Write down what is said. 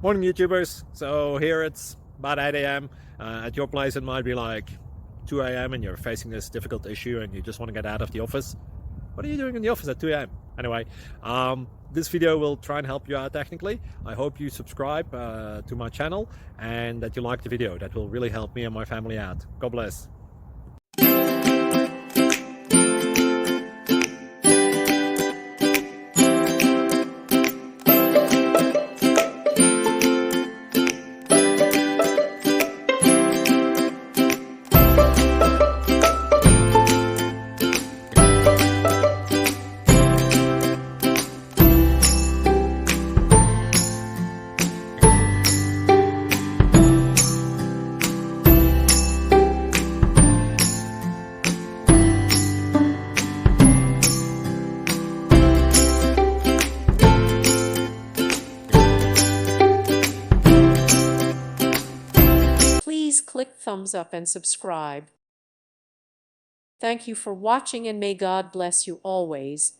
Morning YouTubers. So here it's about 8 a.m. At your place it might be like 2 a.m. and you're facing this difficult issue and you just want to get out of the office. What are you doing in the office at 2 a.m.? Anyway, this video will try and help you out technically. I hope you subscribe to my channel and that you like the video. That will really help me and my family out. God bless. Please click thumbs up and subscribe. Thank you for watching and may God bless you always.